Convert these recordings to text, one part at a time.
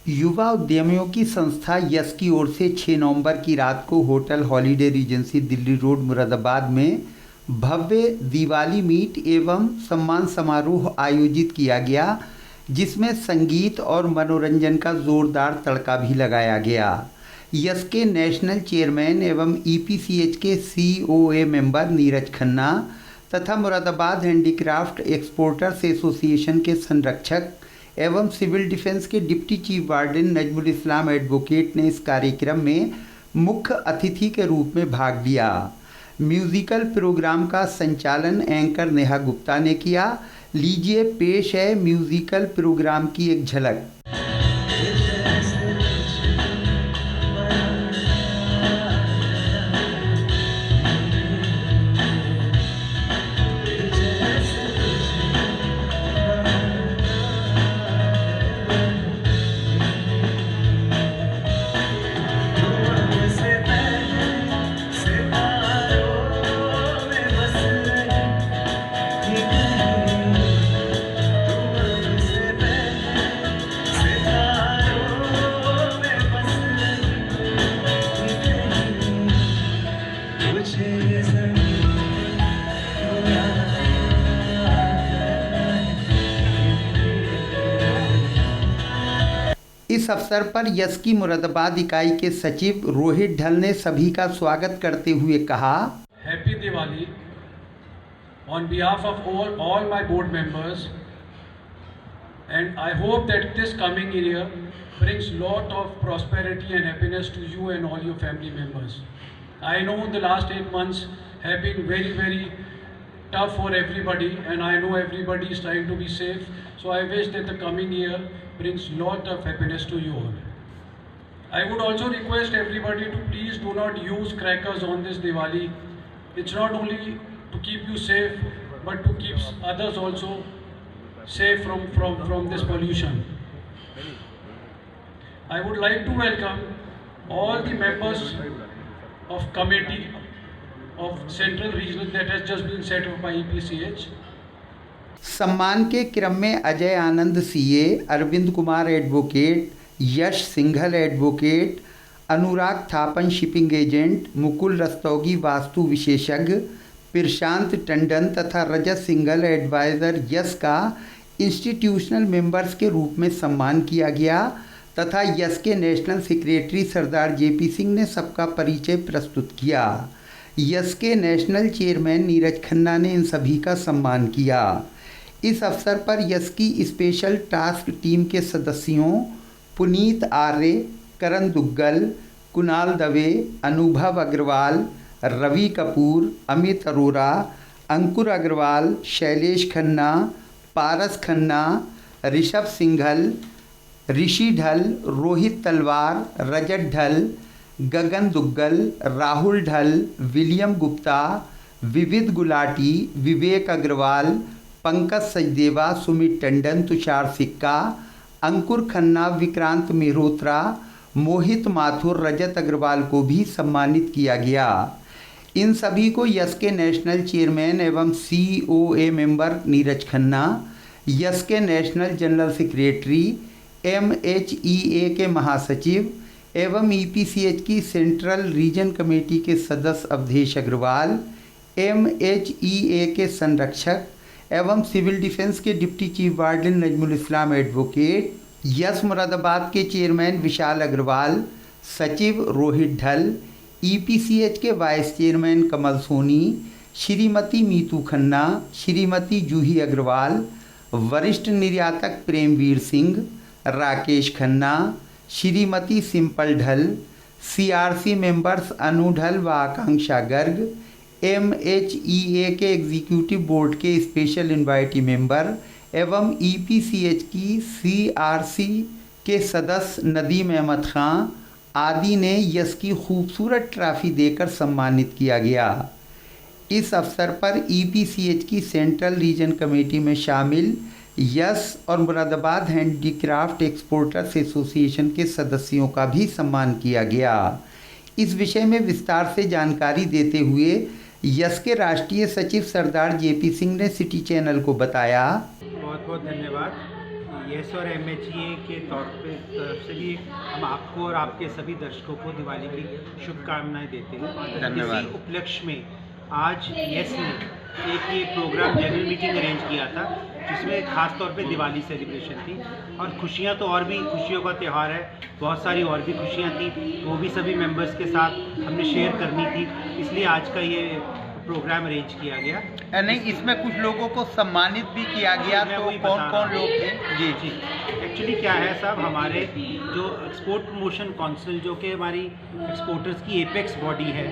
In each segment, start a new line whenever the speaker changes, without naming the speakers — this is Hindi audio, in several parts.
युवा उद्यमियों की संस्था यस की ओर से 6 नवंबर की रात को hotel holiday Regency Delhi road Moradabad में भव्य दिवाली मीट एवं सम्मान समारोह आयोजित किया गया, जिसमें संगीत और मनोरंजन का जोरदार तड़का भी लगाया गया। यस के नेशनल चेयरमैन एवं ईपीसीएच के सीओए मेंबर नीरज खन्ना तथा मुरादाबाद हैंडीक्राफ्ट एक्सपोर्टर्स एसोसिएशन के संरक्षक एवं सिविल डिफेंस के डिप्टी चीफ वार्डन नजमुल इस्लाम एडवोकेट ने इस कार्यक्रम में मुख्य अतिथि के रूप में भाग लिया। म्यूजिकल प्रोग्राम का संचालन एंकर नेहा गुप्ता ने किया। लीजिए पेश है म्यूजिकल प्रोग्राम की एक झलक। इस अवसर पर यस की मुरादाबाद इकाई के सचिव रोहित ढल ने सभी का स्वागत करते हुए कहा,
happy Diwali on behalf of all my board members and I hope that this coming year brings lot of prosperity and happiness to you and all your family members. I know the last 8 months have been very tough for everybody, and I know everybody is trying to be safe, so I wish that the coming year brings lot of happiness to you all. I would also request everybody to please do not use crackers on this Diwali. It's not only to keep you safe, but to keep others also safe from this pollution. I would like to welcome all the members of committee of Central Regional that has just been set up by EPCH.
सम्मान के क्रम में अजय आनंद सीए, अरविंद कुमार एडवोकेट, यश सिंघल एडवोकेट, अनुराग थापन शिपिंग एजेंट, मुकुल रस्तोगी वास्तु विशेषज्ञ, प्रशांत टंडन तथा रजत सिंघल एडवाइज़र यस का इंस्टीट्यूशनल मेंबर्स के रूप में सम्मान किया गया तथा यस के नेशनल सेक्रेटरी सरदार जेपी सिंह ने सबका परिचय प्रस्तुत किया। यस के नेशनल चेयरमैन नीरज खन्ना ने इन सभी का सम्मान किया। इस अवसर पर यस की स्पेशल टास्क टीम के सदस्यों पुनीत आर्य, करण दुग्गल, कुणाल दवे, अनुभव अग्रवाल, रवि कपूर, अमित अरोरा, अंकुर अग्रवाल, शैलेश खन्ना, पारस खन्ना, ऋषभ सिंघल, ऋषि ढल, रोहित तलवार, रजत ढल, गगन दुग्गल, राहुल ढल, विलियम गुप्ता, विविध गुलाटी, विवेक अग्रवाल, पंकज सचदेवा, सुमित टंडन, तुषार सिक्का, अंकुर खन्ना, विक्रांत मेहरोत्रा, मोहित माथुर, रजत अग्रवाल को भी सम्मानित किया गया। इन सभी को यस के नेशनल चेयरमैन एवं COA member Neeraj Khanna, yes के नेशनल जनरल सेक्रेटरी, एमएचईए के महासचिव एवं ईपीसीएच की सेंट्रल रीजन कमेटी के सदस्य अवधेश अग्रवाल, एमएचईए के संरक्षक एवं सिविल डिफेंस के डिप्टी चीफ वार्डन नजमुल इस्लाम एडवोकेट, यस मुरादाबाद के चेयरमैन विशाल अग्रवाल, सचिव रोहित ढल, ईपीसीएच के वाइस चेयरमैन कमल सोनी, श्रीमती मीतू खन्ना, श्रीमती जूही अग्रवाल, वरिष्ठ निर्यातक प्रेमवीर सिंह, राकेश खन्ना, श्रीमती सिंपल ढल, सीआरसी मेंबर्स अनु ढल व आकांक्षा गर्ग, एमएचईए के एग्जीक्यूटिव बोर्ड के स्पेशल इन्वाइटी मेंबर एवं ईपीसीएच की सीआरसी के सदस्य नदीम अहमद खां आदि ने यस की खूबसूरत ट्रॉफी देकर सम्मानित किया गया। इस अवसर पर ईपीसीएच की सेंट्रल रीजन कमेटी में शामिल यस और मुरादाबाद हैंडीक्राफ्ट एक्सपोर्टर्स एसोसिएशन के सदस्यों का भी सम्मान किया गया। इस विषय में विस्तार से जानकारी देते हुए यस के राष्ट्रीय सचिव सरदार जेपी सिंह ने सिटी चैनल को बताया,
बहुत बहुत धन्यवाद। यस और MHEA के तरफ से भी हम आपको और आपके सभी दर्शकों को दिवाली की शुभकामनाएं देते हैं।
धन्यवाद।
इसी उपलक्ष्य में आज यस ने एक ये प्रोग्राम जनरल मीटिंग अरेंज किया था, जिसमें खास तौर पे दिवाली सेलिब्रेशन थी। और खुशियां तो और भी, खुशियों का त्यौहार है, बहुत सारी और भी खुशियां थी, वो भी सभी मेंबर्स के साथ हमने शेयर करनी थी, इसलिए आज का ये प्रोग्राम अरेंज किया गया।
नहीं, इसमें कुछ लोगों को सम्मानित भी किया गया,
मैं
तो
वही
कौन
बता
कौन
रहा
लोग
हूँ।
थे? जी
जी, एक्चुअली क्या है साहब, हमारे जो एक्सपोर्ट प्रमोशन काउंसिल, जो कि हमारी एक्सपोर्टर्स की एपेक्स बॉडी है,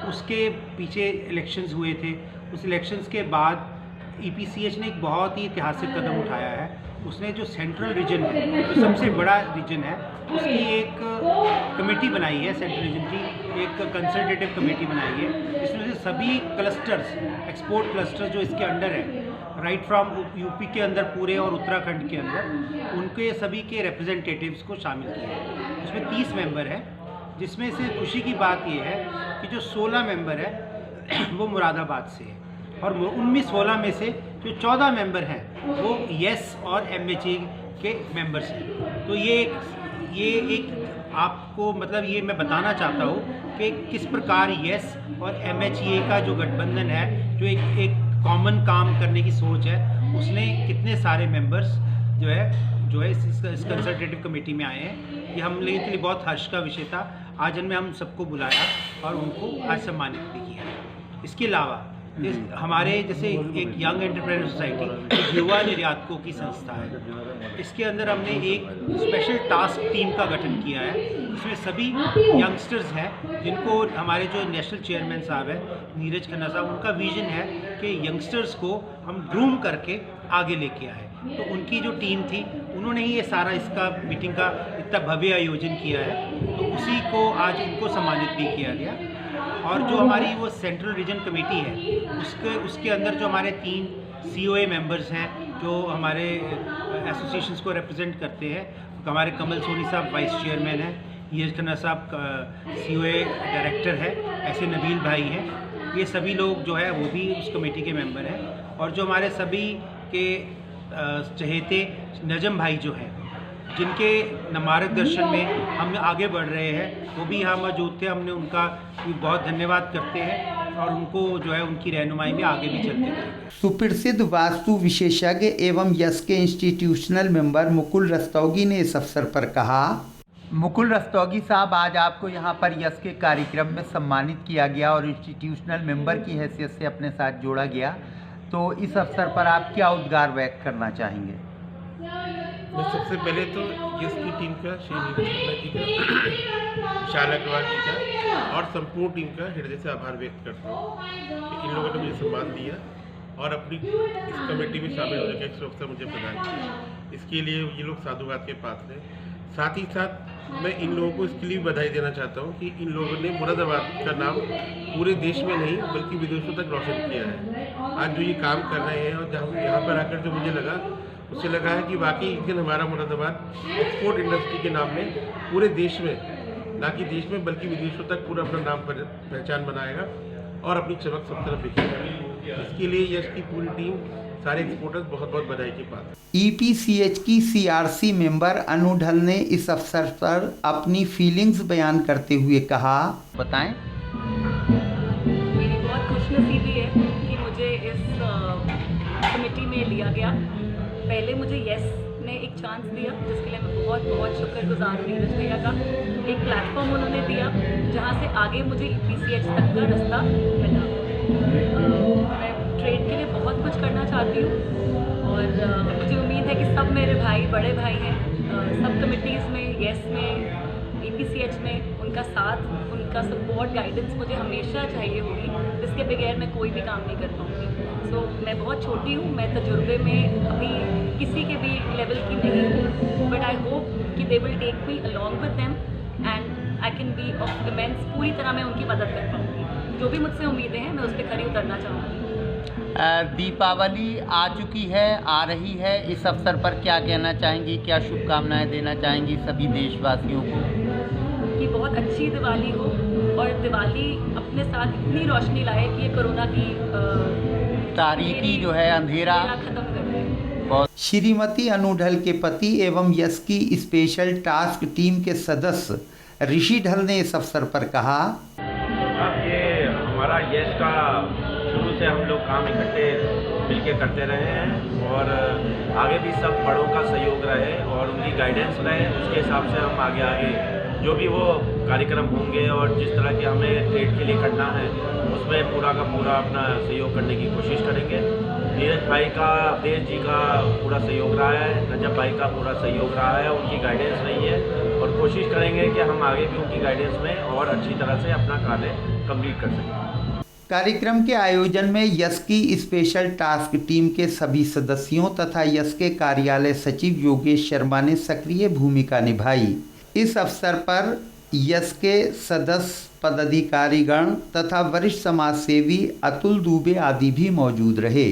उसके पीछे इलेक्शंस हुए थे। उस इलेक्शंस के बाद EPCH ने एक बहुत ही ऐतिहासिक कदम उठाया है। उसने जो सेंट्रल रीजन है, जो सबसे बड़ा रीजन है, उसकी एक कमेटी बनाई है, सेंट्रल रीजन की एक कंसल्टेटिव कमेटी बनाई है, जिसमें से सभी क्लस्टर्स, एक्सपोर्ट क्लस्टर्स जो इसके अंडर है, राइट फ्रॉम यूपी के अंदर पूरे और उत्तराखंड के अंदर, उनके सभी के रिप्रेजेंटेटिव्स को शामिल किया है। उसमें 30 मेंबर हैं, जिसमें से खुशी की बात यह है कि जो 16 मेंबर है वो मुरादाबाद से है, और उनमें 16 में से जो 14 मेंबर हैं वो यस और MHEA के मेंबर्स हैं। तो ये एक आपको मतलब ये मैं बताना चाहता हूँ कि किस प्रकार यस और MHEA का जो गठबंधन है, जो एक कॉमन काम करने की सोच है, उसने कितने सारे मेंबर्स जो है इस कंसल्टेटिव कमेटी में आए हैं। ये हम लोगों के लिए बहुत हर्ष का विषय था। आज हमने हम सबको बुलाया और उनको आज सम्मानित भी किया। इसके अलावा हमारे जैसे एक यंग एंटरप्रेन्योर सोसाइटी, एक युवा निर्यातकों की संस्था है, इसके अंदर हमने एक स्पेशल टास्क टीम का गठन किया है। इसमें सभी यंगस्टर्स हैं, जिनको हमारे जो नेशनल चेयरमैन साहब हैं नीरज खन्ना साहब, उनका विजन है कि यंगस्टर्स को हम ग्रूम करके आगे लेके आए। तो उनकी जो टीम थी, उन्होंने ही ये सारा इसका मीटिंग का इतना भव्य आयोजन किया है, तो उसी को आज उनको सम्मानित भी किया गया। और जो हमारी वो सेंट्रल रीजन कमेटी है, उसके अंदर जो हमारे 3 COA मेंबर्स हैं, जो हमारे एसोसिएशंस को रिप्रेजेंट करते हैं, हमारे कमल सोनी साहब वाइस चेयरमैन हैं, नीरज खन्ना साहब COA डायरेक्टर है, ऐसे नबील भाई हैं, ये सभी लोग जो है वो भी उस कमेटी के मेंबर हैं। और जो हमारे सभी के चहेते नजम भाई जो हैं, जिनके मार्गदर्शन में हम आगे बढ़ रहे हैं, वो भी यहाँ मौजूद थे। हमने उनका भी बहुत धन्यवाद करते हैं और उनको जो है उनकी रहनुमाई में आगे भी चलते रहेंगे।
सुप्रसिद्ध वास्तु विशेषज्ञ एवं यस के इंस्टीट्यूशनल मेंबर मुकुल रस्तोगी ने इस अवसर पर कहा। मुकुल रस्तोगी साहब, आज आपको यहाँ पर यस के कार्यक्रम में सम्मानित किया गया और इंस्टीट्यूशनल मेंबर की हैसियत से अपने साथ जोड़ा गया, तो इस अवसर पर आप क्या उद्गार व्यक्त करना चाहेंगे?
मैं सबसे पहले तो यस की टीम का, श्री नीरज खन्ना जी का, विशाल अग्रवाल जी का और संपूर्ण टीम का हृदय से आभार व्यक्त करता हूँ कि इन लोगों ने मुझे सम्मान दिया और अपनी इस कमेटी में शामिल होने का एक अवसर मुझे प्रदान किया। इसके लिए ये लोग साधुवाद के पात्र हैं। साथ ही साथ मैं इन लोगों को इसके लिए बधाई देना चाहता हूँ कि इन लोगों ने मुरादाबाद का नाम पूरे देश में नहीं बल्कि विदेशों तक रोशन किया है। आज जो ये काम कर रहे हैं और जहाँ यहाँ पर आकर जो मुझे लगा, उससे लगा है कि वाकई एक दिन हमारा मुरादाबाद एक्सपोर्ट इंडस्ट्री के नाम में पूरे देश में, ना कि देश में बल्कि विदेशों तक पूरा अपना नाम पहचान बनाएगा और अपनी चमक सब तरफ दिखेगा। इसके लिए यश की पूरी टीम, सारे एक्सपोर्टर्स बहुत बहुत बधाई के पात्र।
EPCH की CRC मेंबर अनु ढल ने इस अवसर पर अपनी फीलिंग्स बयान करते हुए कहा। बताएं।
मेरी बहुत खुशनसीबी है कि मुझे इस कमेटी में लिया गया। पहले मुझे यस ने एक चांस दिया, जिसके लिए मैं बहुत बहुत शुक्रगुजार हूँ नीरज भैया का। एक प्लेटफॉर्म उन्होंने दिया जहाँ से आगे मुझे EPCH तक का रास्ता मिला। मैं ट्रेड के लिए बहुत कुछ करना चाहती हूँ और मुझे उम्मीद है कि सब मेरे भाई, बड़े भाई हैं, सब कमिटीज़ में, यस में, EPCH में उनका साथ, उनका सपोर्ट, गाइडेंस मुझे हमेशा चाहिए होगी, जिसके बगैर मैं कोई भी काम नहीं कर पाऊँगी। सो मैं बहुत छोटी हूँ, मैं तजुर्बे में अभी किसी के भी लेवल की नहीं हूँ, बट आई होप कि they will take me along with them and I can be of immense. पूरी तरह मैं उनकी मदद कर पाऊँगी। जो भी मुझसे उम्मीदें हैं, मैं उस पर खरी उतरना चाहूँगी।
दीपावली आ चुकी है, आ रही है, इस अवसर पर क्या कहना चाहेंगी, क्या शुभकामनाएं देना चाहेंगी सभी देशवासियों को?
कि बहुत अच्छी दिवाली हो और दिवाली अपने साथ इतनी रोशनी लाए कि ये कोरोना की
तारीकी जो है, अंधेरा
खत्म कर दे।
बहुत
श्रीमती अनु ढल के पति एवं यश की स्पेशल टास्क टीम के सदस्य ऋषि ढल ने इस अवसर पर कहा,
अब ये हमारा यश का शुरू से हम लोग काम इकट्ठे मिलके करते रहे हैं और आगे भी सब बड़ों का सहयोग रहे और उनकी गाइडेंस रहे, उसके हिसाब से हम आगे जो भी वो कार्यक्रम होंगे और जिस तरह के हमें ट्रेड के लिए करना है उसमें पूरा का पूरा अपना सहयोग करने की कोशिश करेंगे। नीरज भाई का, अवधेश जी का पूरा सहयोग रहा है, नजब भाई का पूरा सहयोग रहा है, उनकी गाइडेंस रही है और कोशिश करेंगे कि हम आगे भी उनकी गाइडेंस में और अच्छी तरह से अपना कार्य कंप्लीट कर सकें।
कार्यक्रम के आयोजन में यश की स्पेशल टास्क टीम के सभी सदस्यों तथा यश के कार्यालय सचिव योगेश शर्मा ने सक्रिय भूमिका निभाई। इस अवसर पर यश के सदस्य, पदाधिकारीगण तथा वरिष्ठ समाजसेवी अतुल दुबे आदि भी मौजूद रहे।